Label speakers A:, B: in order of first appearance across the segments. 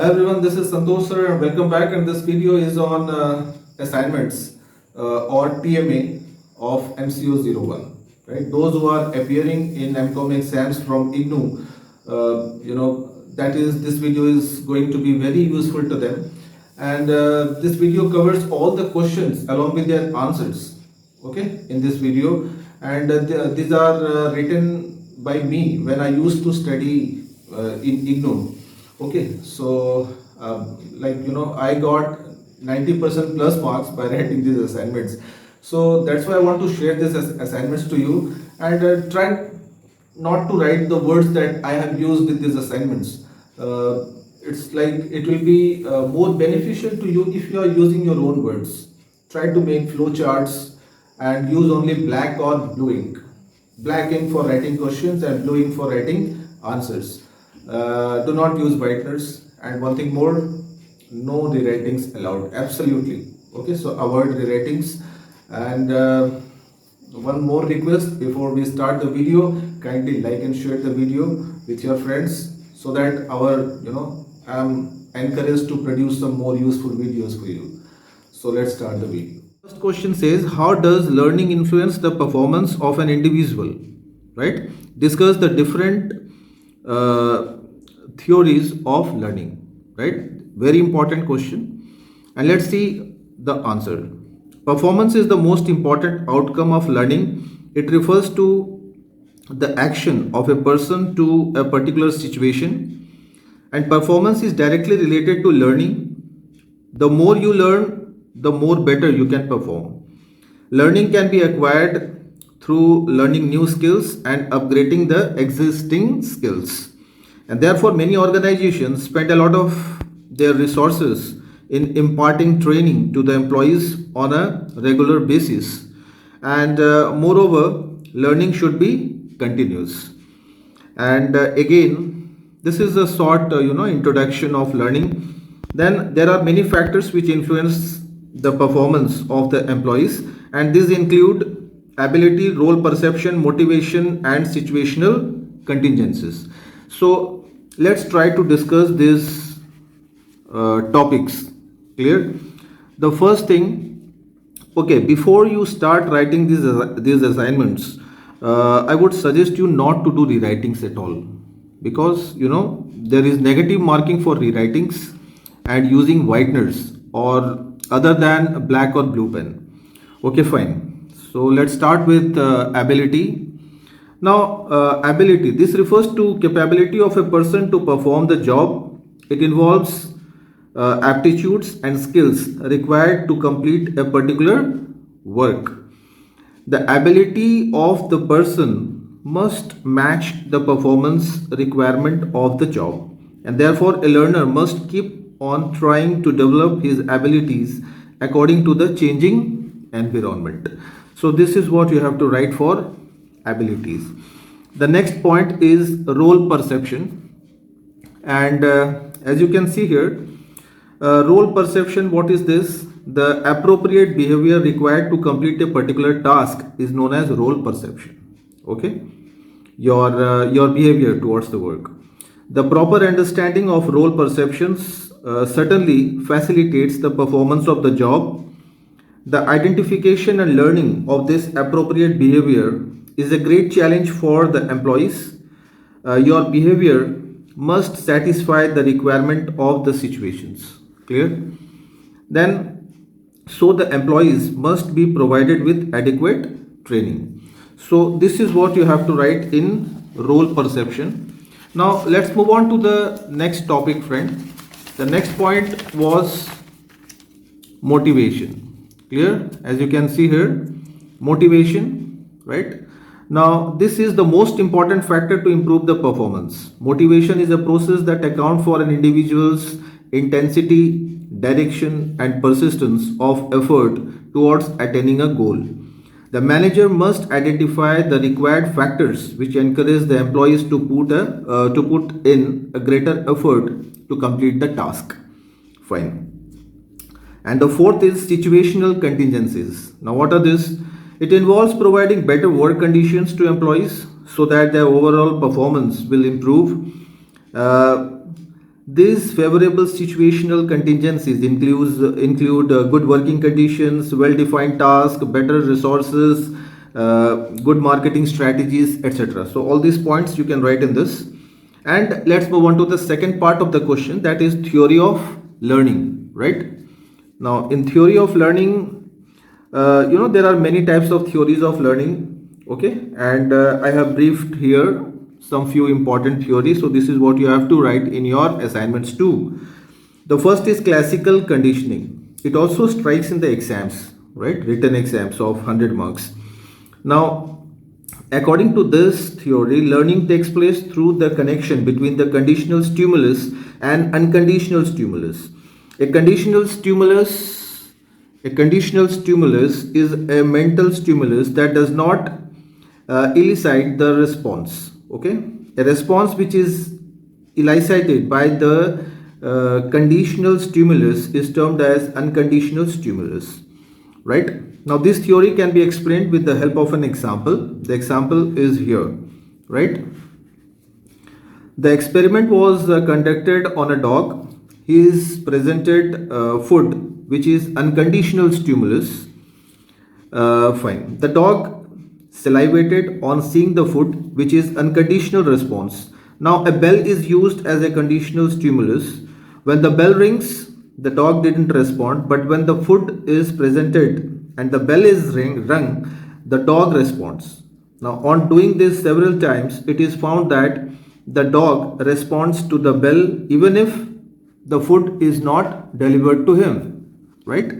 A: Hi everyone, this is Santosh sir and welcome back, and this video is on assignments or TMA of MCO01. Right, those who are appearing in MCOM exams from IGNOU, that is, this video is going to be very useful to them, and this video covers all the questions along with their answers. Okay, in this video, and these are written by me when I used to study in IGNOU. Okay, so I got 90% plus marks by writing these assignments. So that's why I want to share these assignments to you, and try not to write the words that I have used in these assignments. It's like it will be more beneficial to you if you are using your own words. Try to make flowcharts and use only black or blue ink. Black ink for writing questions and blue ink for writing answers. Do not use whiteners, and one thing more, no rewritings allowed, absolutely. Okay, so avoid rewritings. And one more request before we start the video, kindly like and share the video with your friends so that I'm encouraged to produce some more useful videos for you. So let's start the video. First question says, how does learning influence the performance of an individual? Right, discuss the different theories of learning. Right, very important question, and let's see the answer. Performance is the most important outcome of learning. It refers to the action of a person to a particular situation, and performance is directly related to learning. The more you learn, the more better you can perform. Learning can be acquired through learning new skills and upgrading the existing skills. And therefore, many organizations spend a lot of their resources in imparting training to the employees on a regular basis. And moreover, learning should be continuous. And again, this is a short, introduction of learning. Then there are many factors which influence the performance of the employees, and these include ability, role perception, motivation, and situational contingencies. So let's try to discuss these topics. Clear? The first thing, okay, before you start writing these assignments, I would suggest you not to do rewritings at all, because there is negative marking for rewritings and using whiteners or other than black or blue pen. Okay, fine. So let's start with ability. Now, ability, this refers to capability of a person to perform the job. It involves aptitudes and skills required to complete a particular work. The ability of the person must match the performance requirement of the job, and therefore a learner must keep on trying to develop his abilities according to the changing environment. So this is what you have to write for abilities. The next point is role perception, and as you can see here, role perception, what is this? The appropriate behavior required to complete a particular task is known as role perception. Okay, your behavior towards the work. The proper understanding of role perceptions certainly facilitates the performance of the job. The identification and learning of this appropriate behavior is a great challenge for the employees. Your behavior must satisfy the requirement of the situations. Clear? Then, so the employees must be provided with adequate training. So this is what you have to write in role perception. Now let's move on to the next topic, friend. The next point was motivation. Clear? As you can see here, motivation, right? Now this is the most important factor to improve the performance. Motivation is a process that accounts for an individual's intensity, direction, and persistence of effort towards attaining a goal. The manager must identify the required factors which encourage the employees to put in a greater effort to complete the task. Fine. And the fourth is situational contingencies. Now what are these? It involves providing better work conditions to employees so that their overall performance will improve. These favorable situational contingencies include good working conditions, well-defined tasks, better resources, good marketing strategies, etc. So all these points you can write in this. And let's move on to the second part of the question, that is theory of learning, right? Now, in theory of learning, there are many types of theories of learning, okay? And I have briefed here some few important theories. So this is what you have to write in your assignments too. The first is classical conditioning. It also strikes in the exams, right? Written exams of 100 marks. Now, according to this theory, learning takes place through the connection between the conditional stimulus and unconditional stimulus. A conditional stimulus is a mental stimulus that does not elicit the response. Okay, a response which is elicited by the conditional stimulus is termed as unconditional stimulus, right? Now this theory can be explained with the help of an example. The example is here, right? The experiment was conducted on a dog. He is presented food which is unconditional stimulus. Fine. The dog salivated on seeing the food, which is unconditional response. Now a bell is used as a conditional stimulus. When the bell rings, the dog didn't respond, but when the food is presented and the bell is rung, the dog responds. Now on doing this several times, it is found that the dog responds to the bell even if the food is not delivered to him, right?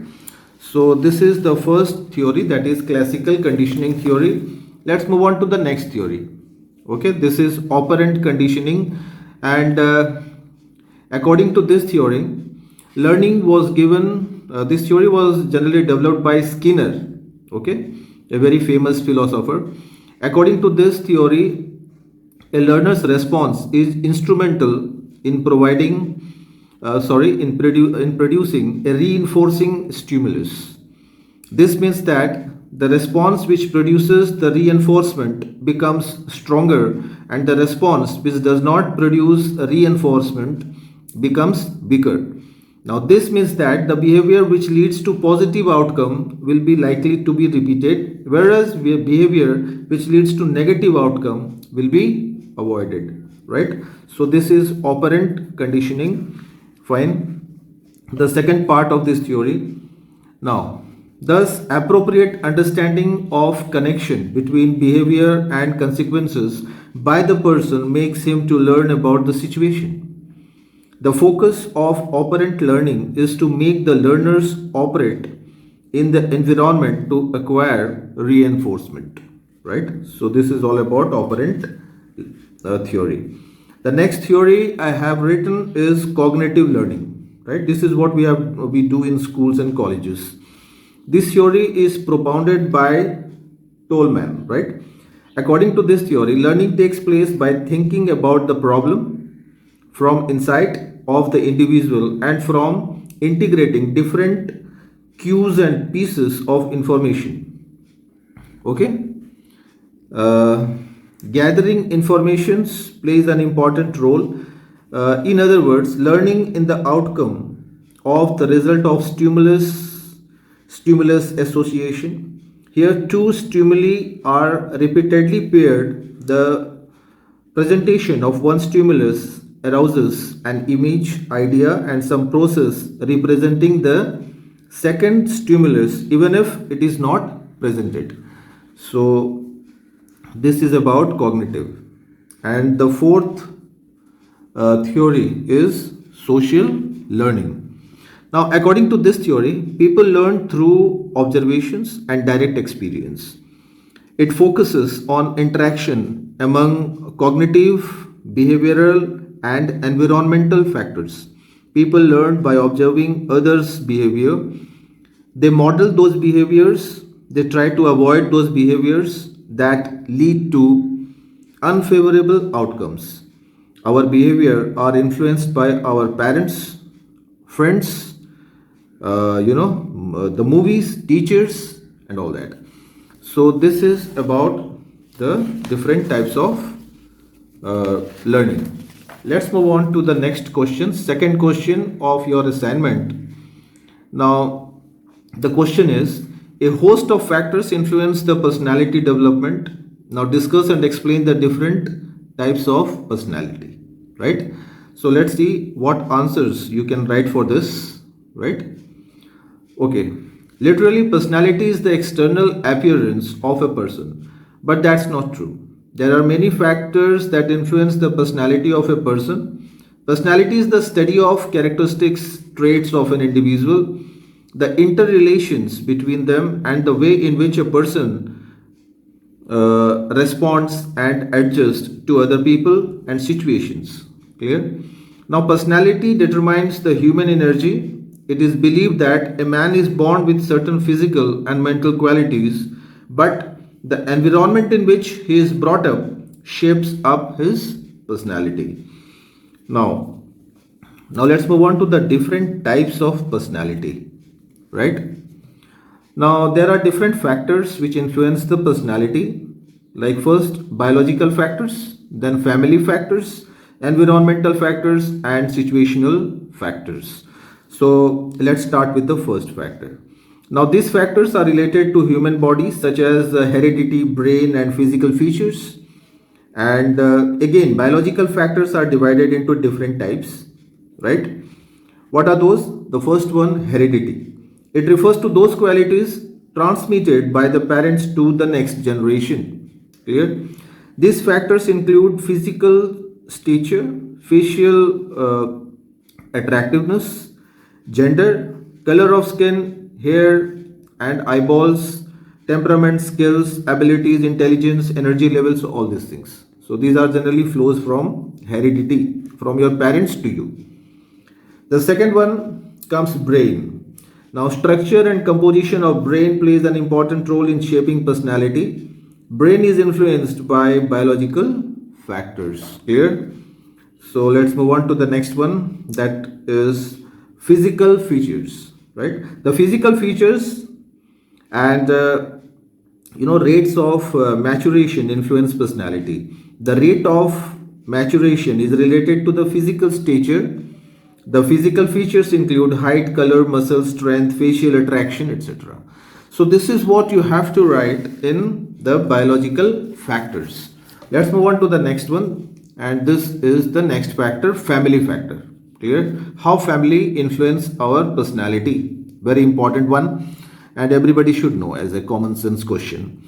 A: So this is the first theory, that is classical conditioning theory. Let's move on to the next theory. Okay, this is operant conditioning, and according to this theory, learning was given. This theory was generally developed by Skinner. Okay, a very famous philosopher. According to this theory, a learner's response is instrumental in producing a reinforcing stimulus. This means that the response which produces the reinforcement becomes stronger, and the response which does not produce a reinforcement becomes weaker. Now this means that the behavior which leads to positive outcome will be likely to be repeated, whereas behavior which leads to negative outcome will be avoided, right? So this is operant conditioning. Fine. The second part of this theory. Now, thus appropriate understanding of connection between behavior and consequences by the person makes him to learn about the situation. The focus of operant learning is to make the learners operate in the environment to acquire reinforcement, right? So this is all about operant theory. The next theory I have written is cognitive learning, right? This is what we do in schools and colleges. This theory is propounded by Tolman, right? According to this theory, learning takes place by thinking about the problem from insight of the individual and from integrating different cues and pieces of information. Okay? Gathering informations plays an important role. In other words, learning in the outcome of the result of stimulus association. Here two stimuli are repeatedly paired. The presentation of one stimulus arouses an image, idea, and some process representing the second stimulus even if it is not presented. So this is about cognitive. And the fourth theory is social learning. Now, according to this theory, people learn through observations and direct experience. It focuses on interaction among cognitive, behavioral, and environmental factors. People learn by observing others' behavior. They model those behaviors. They try to avoid those behaviors that lead to unfavorable outcomes. Our behavior are influenced by our parents, friends, the movies, teachers, and all that. So this is about the different types of learning. Let's move on to the next question, second question of your assignment. Now, the question is, a host of factors influence the personality development. Now, discuss and explain the different types of personality, right? So, let's see what answers you can write for this, right? Okay, literally, personality is the external appearance of a person, but that's not true. There are many factors that influence the personality of a person. Personality is the study of characteristics, traits of an individual, the interrelations between them, and the way in which a person responds and adjusts to other people and situations. Clear? Now, personality determines the human energy. It is believed that a man is born with certain physical and mental qualities, but the environment in which he is brought up shapes up his personality. Now, let's move on to the different types of personality, right? Now, there are different factors which influence the personality, like first biological factors, then family factors, environmental factors, and situational factors. So, let's start with the first factor. Now, these factors are related to human bodies such as heredity, brain, and physical features. And again, biological factors are divided into different types, right? What are those? The first one, heredity. It refers to those qualities transmitted by the parents to the next generation. Clear? These factors include physical stature, facial attractiveness, gender, color of skin, hair and eyeballs, temperament, skills, abilities, intelligence, energy levels, all these things. So these are generally flows from heredity, from your parents to you. The second one comes brain. Now, structure and composition of brain plays an important role in shaping personality. Brain is influenced by biological factors. Clear? So let's move on to the next one, that is physical features, right? The physical features and rates of maturation influence personality. The rate of maturation is related to the physical stature. The physical features include height, color, muscle strength, facial attraction, etc. So this is what you have to write in the biological factors. Let's move on to the next one, and this is the next factor, family factor. Clear? How family influence our personality. Very important one, and everybody should know as a common sense question.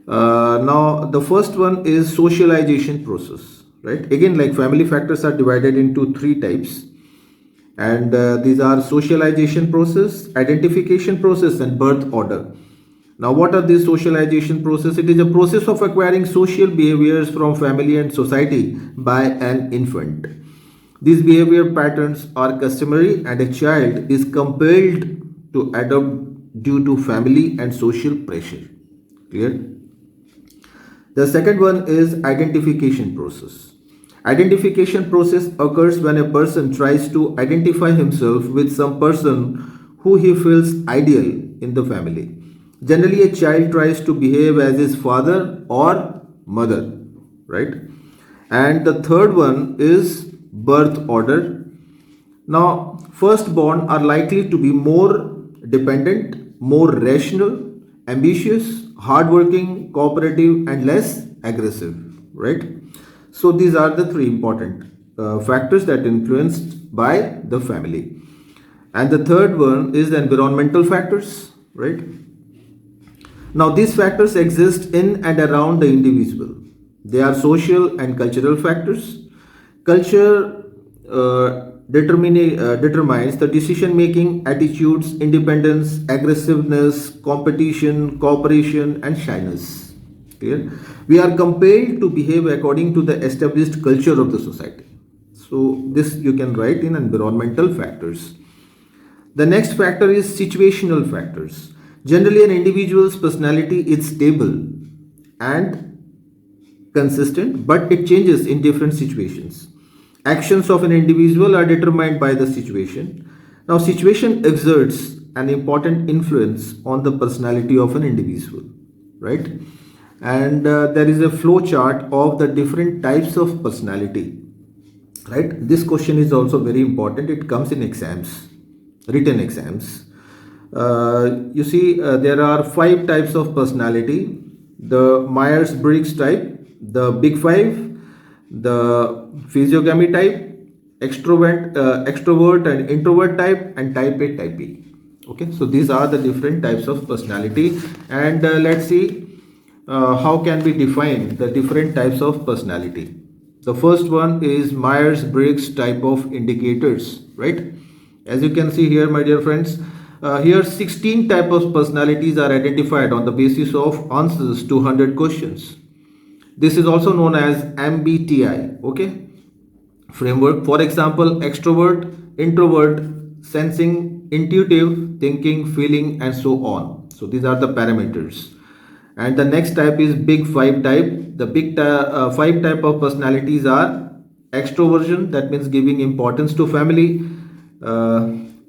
A: Now, the first one is socialization process, right? Again, like family factors are divided into three types, and these are socialization process, identification process, and birth order. Now, what are these socialization process? It is a process of acquiring social behaviors from family and society by an infant. These behavior patterns are customary, and a child is compelled to adopt due to family and social pressure. Clear? The second one is identification process. Identification process occurs when a person tries to identify himself with some person who he feels ideal in the family. Generally, a child tries to behave as his father or mother, right? And the third one is birth order. Now, firstborn are likely to be more dependent, more rational, ambitious, hardworking, cooperative, and less aggressive, right? So these are the three important factors that influenced by the family. And the third one is the environmental factors, right? Now, these factors exist in and around the individual. They are social and cultural factors. Culture determines the decision making, attitudes, independence, aggressiveness, competition, cooperation, and shyness. Clear? We are compelled to behave according to the established culture of the society. So, this you can write in environmental factors. The next factor is situational factors. Generally, an individual's personality is stable and consistent, but it changes in different situations. Actions of an individual are determined by the situation. Now, situation exerts an important influence on the personality of an individual, right? And there is a flow chart of the different types of personality. right? This question is also very important. It comes in exams, written exams. You see, there are 5 types of personality: the Myers-Briggs type, the Big Five, the physiognomy type, extrovert and introvert type, and type A, type B. Okay, so these are the different types of personality, and let's see how can we define the different types of personality. The first one is Myers-Briggs type of indicators, right? As you can see here, my dear friends, here 16 type of personalities are identified on the basis of answers to 100 questions. This is also known as MBTI, okay, framework. For example, extrovert, introvert, sensing, intuitive, thinking, feeling, and so on. So these are the parameters. And the next type is Big Five type. The five type of personalities are extroversion, that means giving importance to family,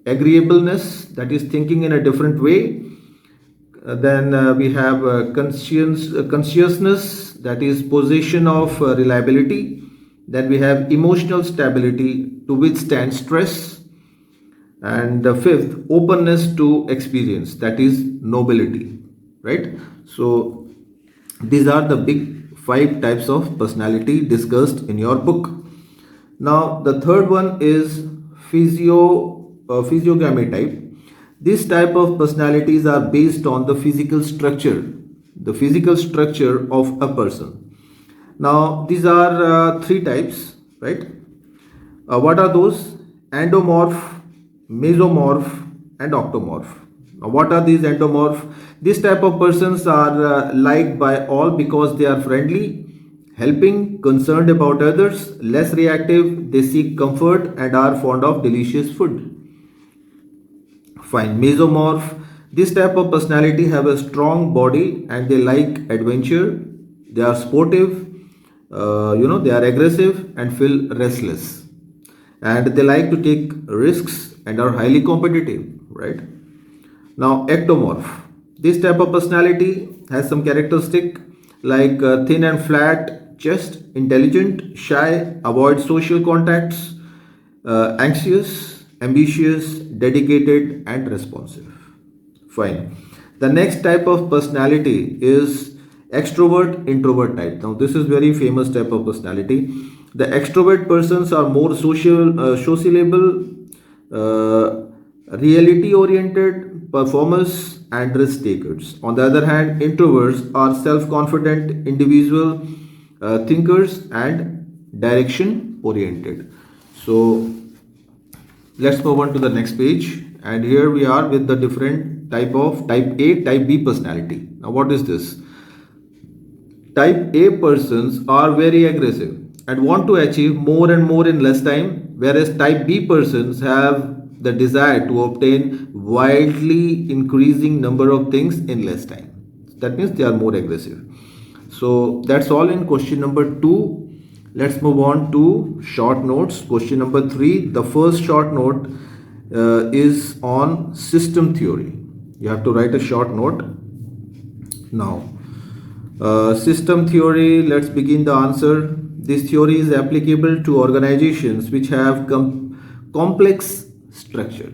A: agreeableness, that is thinking in a different way. Then we have consciousness, that is possession of reliability. Then we have emotional stability to withstand stress. And the fifth, openness to experience, that is nobility, right? So these are the big 5 types of personality discussed in your book. Now the third one is physiognomy type. This type of personalities are based on the physical structure of a person. Now these are 3 types, right? What are those? Endomorph, mesomorph, and octomorph. Now, what are these endomorph? This type of persons are liked by all because they are friendly, helping, concerned about others, less reactive, they seek comfort and are fond of delicious food. Fine. Mesomorph. This type of personality have a strong body and they like adventure. They are sportive, they are aggressive and feel restless. And they like to take risks and are highly competitive, right? Now, ectomorph. This type of personality has some characteristic like thin and flat chest, intelligent, shy, avoid social contacts, anxious, ambitious, dedicated, and responsive. Fine. The next type of personality is extrovert introvert type. Now, this is very famous type of personality. The extrovert persons are more sociable, reality oriented, performers, and risk takers. On the other hand, introverts are self confident individual, thinkers, and direction oriented. So let's move on to the next page, and here we are with the different type of type A, type B personality. Now what is this? Type A persons are very aggressive and want to achieve more and more in less time, whereas type B persons have the desire to obtain wildly increasing number of things in less time. That means they are more aggressive. So that's all in question number 2. Let's move on to short notes. Question number 3. The first short note is on system theory. You have to write a short note. Now, system theory, let's begin the answer. This theory is applicable to organizations which have complex structure.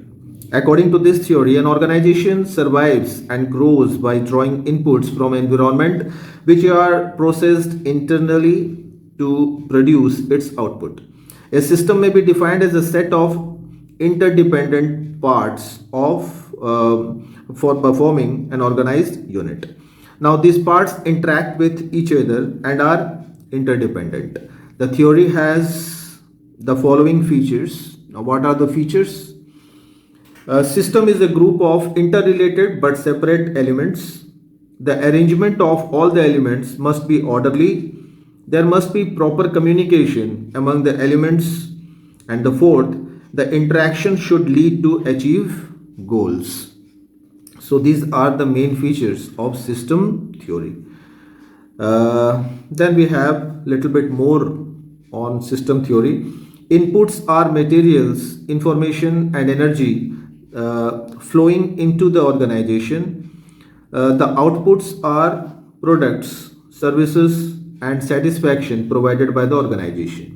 A: According to this theory, an organization survives and grows by drawing inputs from environment which are processed internally to produce its output. A system may be defined as a set of interdependent parts for performing an organized unit. Now these parts interact with each other and are interdependent. The theory has the following features. Now what are the features? A system is a group of interrelated but separate elements. The arrangement of all the elements must be orderly. There must be proper communication among the elements. And the fourth, the interaction should lead to achieve goals. So these are the main features of system theory. Then we have little bit more on system theory. Inputs are materials, information and energy flowing into the organization. The outputs are products, services and satisfaction provided by the organization.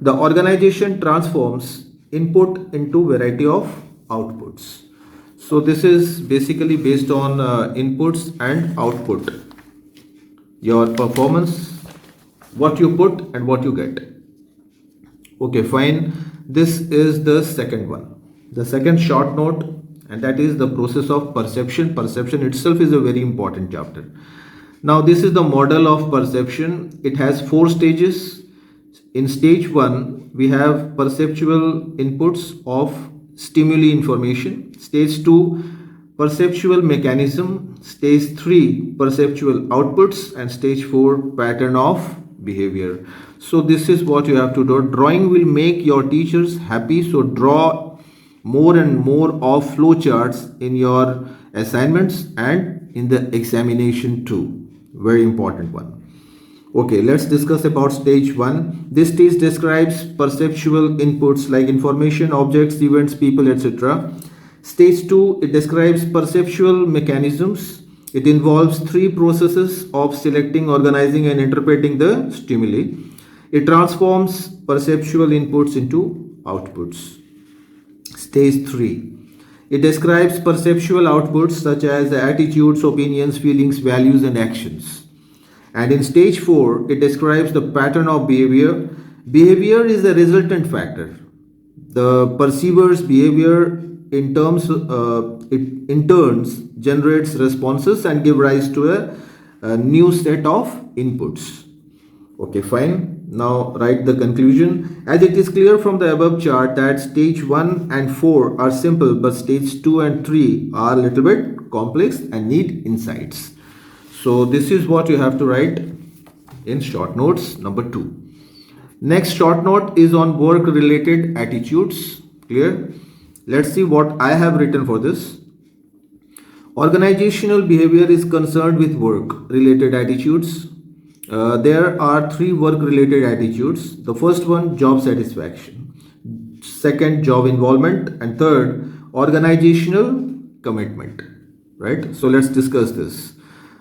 A: The organization transforms input into variety of outputs. So this is basically based on inputs and output. Your performance, what you put and what you get. Okay, fine. This is the second one. The second short note, and that is the process of perception. Perception itself is a very important chapter. Now, this is the model of perception. It has 4 stages. In stage 1, we have perceptual inputs of stimuli information. Stage 2, perceptual mechanism. Stage 3, perceptual outputs. And stage 4, pattern of behavior. So this is what you have to do. Drawing will make your teachers happy. So draw more and more of flowcharts in your assignments and in the examination too. Very important one. Okay, let's discuss about stage 1. This stage describes perceptual inputs like information, objects, events, people, etc. Stage 2, it describes perceptual mechanisms. It involves 3 processes of selecting, organizing, and interpreting the stimuli. It transforms perceptual inputs into outputs. Stage 3. It describes perceptual outputs such as attitudes, opinions, feelings, values, and actions. And in stage 4, it describes the pattern of behavior. Behavior is a resultant factor. The perceiver's behavior in turns generates responses and give rise to a new set of inputs. Okay, fine. Now write the conclusion. As it is clear from the above chart that stage 1 and 4 are simple, but stage 2 and 3 are a little bit complex and need insights. So this is what you have to write in short notes number 2. Next short note is on work related attitudes. Clear? Let's see what I have written for this. Organizational behavior is concerned with work related attitudes. There are 3 work related attitudes. The first one, job satisfaction. Second, job involvement. And third, organizational commitment. Right? So let's discuss this.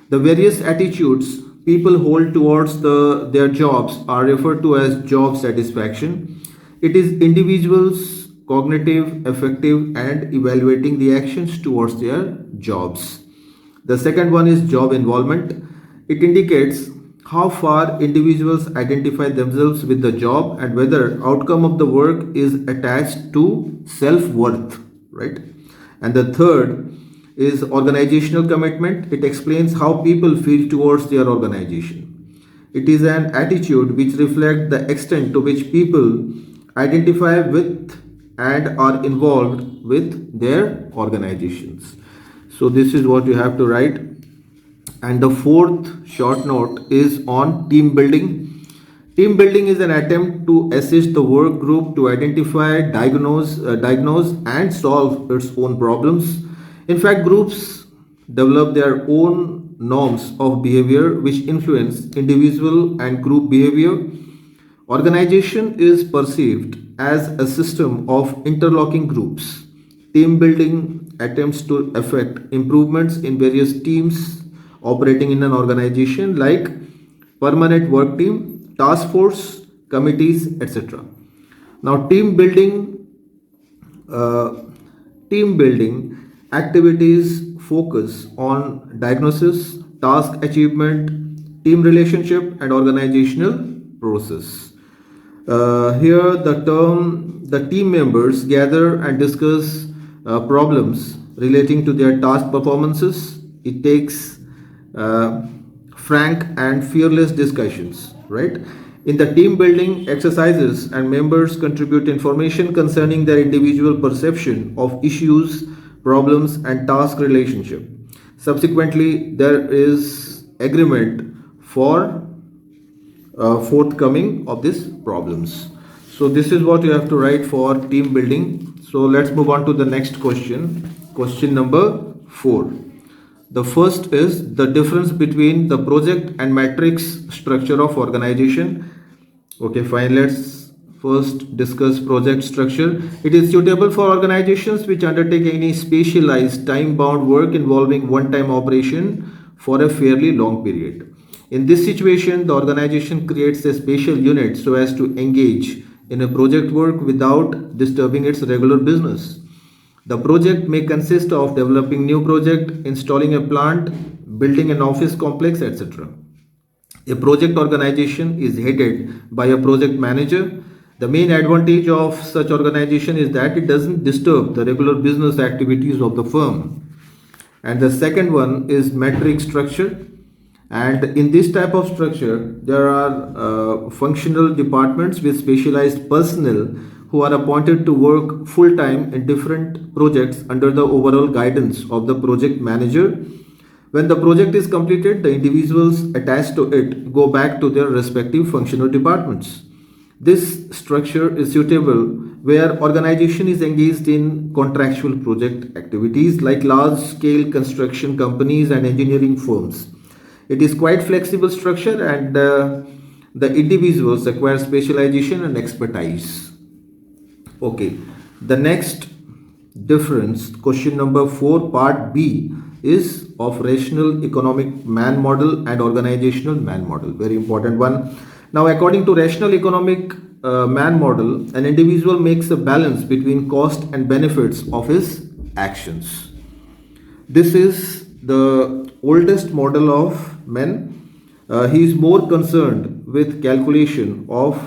A: The various attitudes people hold towards their jobs are referred to as job satisfaction. It is individuals' cognitive, affective, and evaluating the actions towards their jobs. The second one is job involvement. It indicates how far individuals identify themselves with the job and whether outcome of the work is attached to self-worth, right? And the third is organizational commitment. It explains how people feel towards their organization. It is an attitude which reflects the extent to which people identify with and are involved with their organizations. So this is what you have to write. And the fourth short note is on team building. Team building is an attempt to assist the work group to identify, diagnose and solve its own problems. In fact, groups develop their own norms of behavior which influence individual and group behavior. Organization is perceived as a system of interlocking groups. Team building attempts to effect improvements in various teams operating in an organization like permanent work team, task force, committees, etc. Now, team building activities focus on diagnosis, task achievement, team relationship, and organizational process. Here, the team members gather and discuss problems relating to their task performances. It takes frank and fearless discussions, right? In the team building exercises, and members contribute information concerning their individual perception of issues, problems, and task relationship. Subsequently, there is agreement for forthcoming of these problems. So this is what you have to write for team building. So let's move on to the next question. Question number 4. The first is the difference between the project and matrix structure of organization. Okay, fine. Let's first discuss project structure. It is suitable for organizations which undertake any specialized time-bound work involving one-time operation for a fairly long period. In this situation, the organization creates a special unit so as to engage in a project work without disturbing its regular business. The project may consist of developing new project, installing a plant, building an office complex, etc. A project organization is headed by a project manager. The main advantage of such organization is that it doesn't disturb the regular business activities of the firm. And the second one is metric structure. And in this type of structure, there are functional departments with specialized personnel who are appointed to work full time in different projects under the overall guidance of the project manager. When the project is completed, the individuals attached to it go back to their respective functional departments. This structure is suitable where organization is engaged in contractual project activities like large scale construction companies and engineering firms. It is quite flexible structure and the individuals acquire specialization and expertise. Okay, the next difference, question number 4, part B, is of rational economic man model and organizational man model. Very important one. Now, according to rational economic man model, an individual makes a balance between cost and benefits of his actions. This is the oldest model of men. He is more concerned with calculation of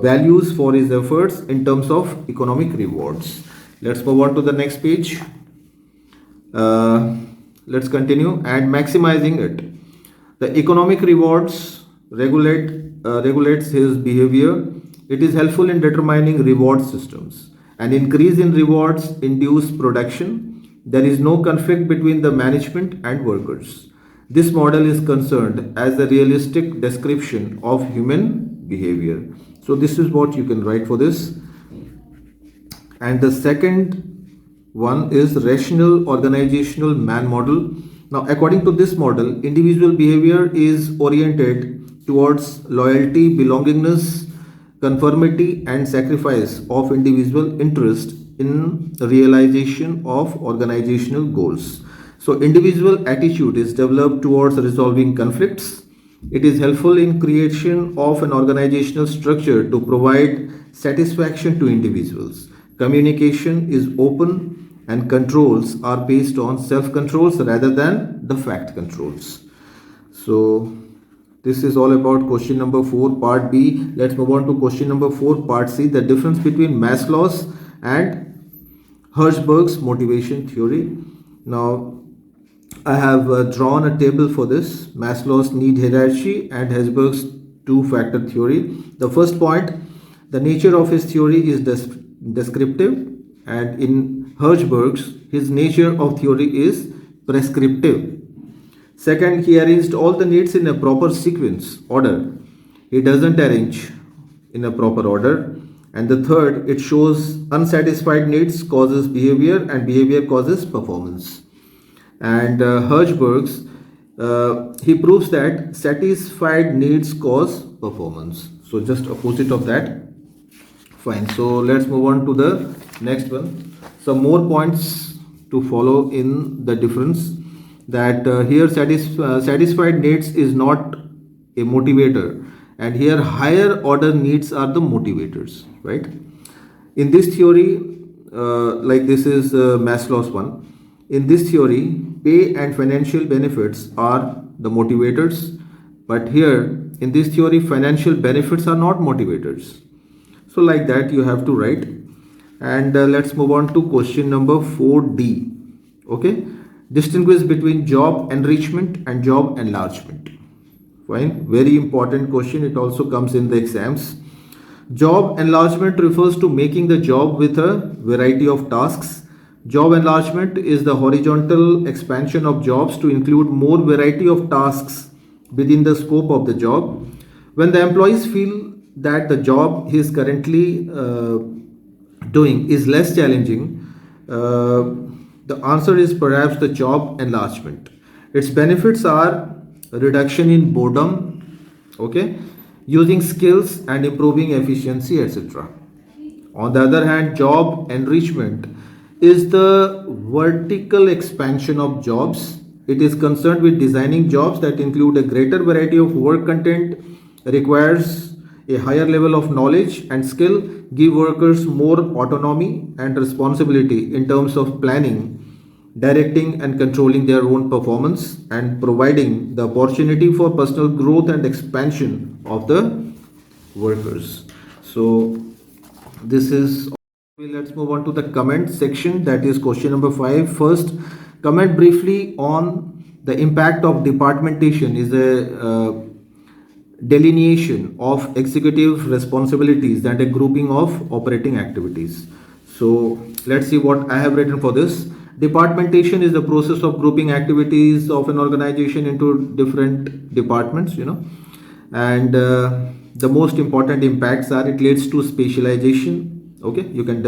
A: values for his efforts in terms of economic rewards. Let's move on to the next page. Let's continue. And maximizing it. The economic rewards regulates his behavior. It is helpful in determining reward systems. An increase in rewards induce production. There is no conflict between the management and workers. This model is concerned as a realistic description of human behavior. So this is what you can write for this. And the second one is rational organizational man model. Now, according to this model, individual behavior is oriented towards loyalty, belongingness, conformity, and sacrifice of individual interest in the realization of organizational goals. So, individual attitude is developed towards resolving conflicts. It is helpful in creation of an organizational structure to provide satisfaction to individuals. Communication is open and controls are based on self-controls rather than the fact controls. So this is all about question number 4, part B. Let's move on to question number 4, part C, the difference between Maslow's and Hertzberg's motivation theory. Now I have drawn a table for this, Maslow's need hierarchy and Hertzberg's two-factor theory. The first point, the nature of his theory is descriptive, and in Hertzberg's, his nature of theory is prescriptive. Second, he arranged all the needs in a proper sequence, order. He doesn't arrange in a proper order. And the third, it shows unsatisfied needs causes behavior and behavior causes performance. And Hertzberg's, he proves that satisfied needs cause performance. So just opposite of that. Fine. So let's move on to the next one. Some more points to follow in the difference, that here satisfied needs is not a motivator, and here higher order needs are the motivators, right? In this theory, like this is Maslow's one. In this theory, pay and financial benefits are the motivators, but here in this theory, financial benefits are not motivators. So like that you have to write. And let's move on to question number 4D. Okay, distinguish between job enrichment and job enlargement. Fine, very important question. It also comes in the exams. Job enlargement refers to making the job with a variety of tasks. Job enlargement is the horizontal expansion of jobs to include more variety of tasks within the scope of the job. When the employees feel that the job he is currently doing is less challenging, the answer is perhaps the job enlargement. Its benefits are reduction in boredom, okay, using skills and improving efficiency, etc. On the other hand, job enrichment is the vertical expansion of jobs. It is concerned with designing jobs that include a greater variety of work content, requires a higher level of knowledge and skill, give workers more autonomy and responsibility in terms of planning, directing and controlling their own performance, and providing the opportunity for personal growth and expansion of the workers. So this is, let's move on to the comment section, that is question number 5. First, comment briefly on the impact of departmentation is a delineation of executive responsibilities and a grouping of operating activities. So let's see what I have written for this. Departmentation is the process of grouping activities of an organization into different departments, and the most important impacts are, it leads to specialization. Okay, you can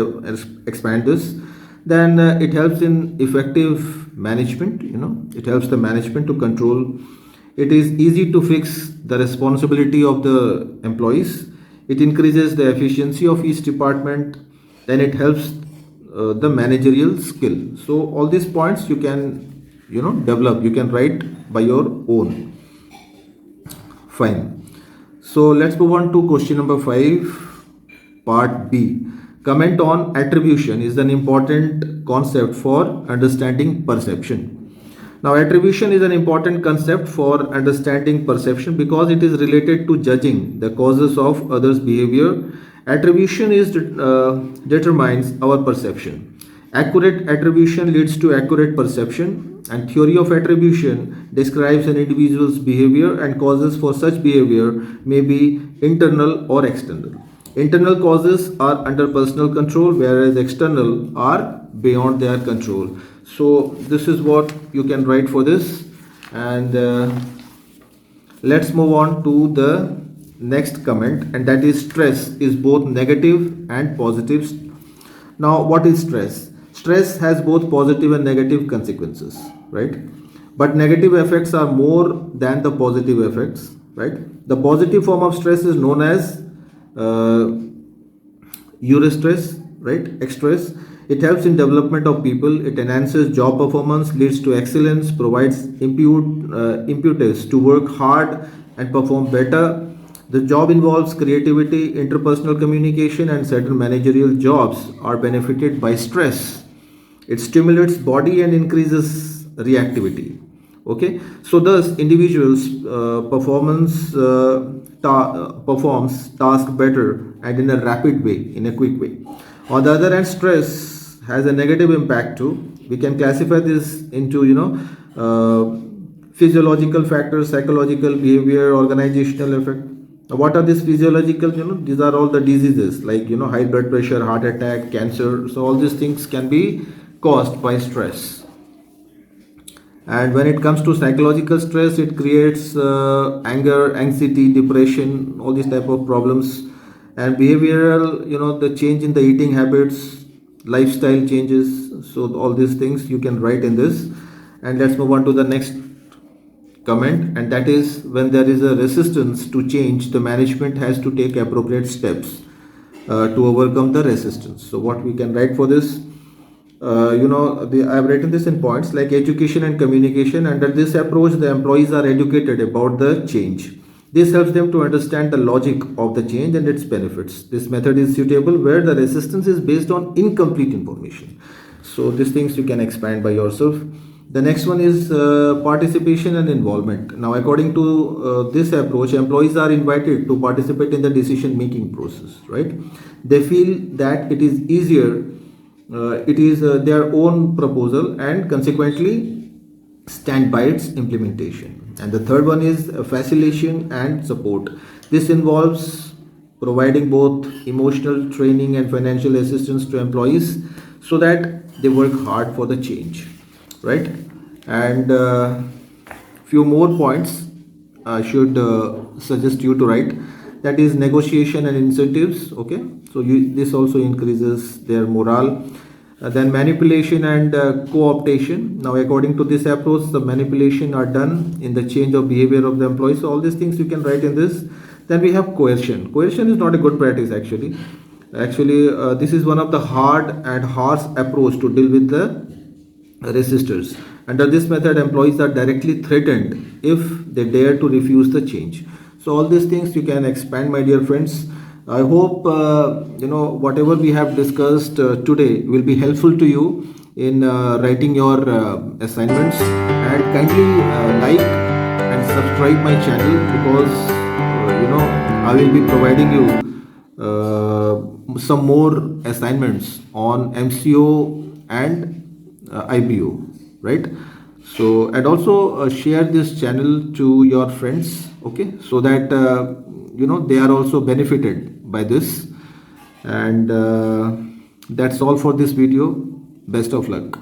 A: expand this. Then it helps in effective management. It helps the management to control. It is easy to fix the responsibility of the employees. It increases the efficiency of each department. Then it helps the managerial skill. So all these points you can develop, you can write by your own. Fine. So let's move on to question number 5, part B. Comment on attribution is an important concept for understanding perception. Now, attribution is an important concept for understanding perception because it is related to judging the causes of others' behavior. Attribution determines our perception. Accurate attribution leads to accurate perception, and theory of attribution describes an individual's behavior, and causes for such behavior may be internal or external. Internal causes are under personal control, whereas external are beyond their control. So this is what you can write for this. And let's move on to the next comment, and that is, stress is both negative and positive. Now, what is stress? Stress has both positive and negative consequences, right? But negative effects are more than the positive effects, right? The positive form of stress is known as eustress, right? Exstress. It helps in development of people. It enhances job performance, leads to excellence, provides impetus to work hard and perform better. The job involves creativity, interpersonal communication, and certain managerial jobs are benefited by stress. It stimulates body and increases reactivity. Okay, so thus individuals performs task better and in a rapid way, in a quick way. On the other hand, stress has a negative impact too. We can classify this into physiological factors, psychological behavior, organizational effect. What are these physiological? These are all the diseases like high blood pressure, heart attack, cancer. So all these things can be caused by stress. And when it comes to psychological stress, it creates anger, anxiety, depression, all these type of problems. And behavioral, the change in the eating habits, lifestyle changes. So all these things you can write in this. And let's move on to the next comment, and that is, when there is a resistance to change, the management has to take appropriate steps to overcome the resistance. So what we can write for this? I've written this in points like education and communication. Under this approach, the employees are educated about the change. This helps them to understand the logic of the change and its benefits. This method is suitable where the resistance is based on incomplete information. So these things you can expand by yourself. The next one is participation and involvement. Now, according to this approach, employees are invited to participate in the decision making process, right? They feel that it is easier, it is their own proposal, and consequently stand by its implementation. And the third one is facilitation and support. This involves providing both emotional training and financial assistance to employees so that they work hard for the change, right? And few more points I should suggest you to write, that is negotiation and incentives. Okay, so this also increases their morale. Then manipulation and co-optation. Now, according to this approach, the manipulation are done in the change of behavior of the employees. So all these things you can write in this. Then we have coercion. Coercion is not a good practice actually. This is one of the hard and harsh approach to deal with the resistors. Under this method, employees are directly threatened if they dare to refuse the change. So all these things you can expand, my dear friends. I hope whatever we have discussed today will be helpful to you in writing your assignments. And kindly like and subscribe my channel, because I will be providing you some more assignments on MCO and IBO, right? So, and also share this channel to your friends, okay, so that they are also benefited by this. And that's all for this video. Best of luck.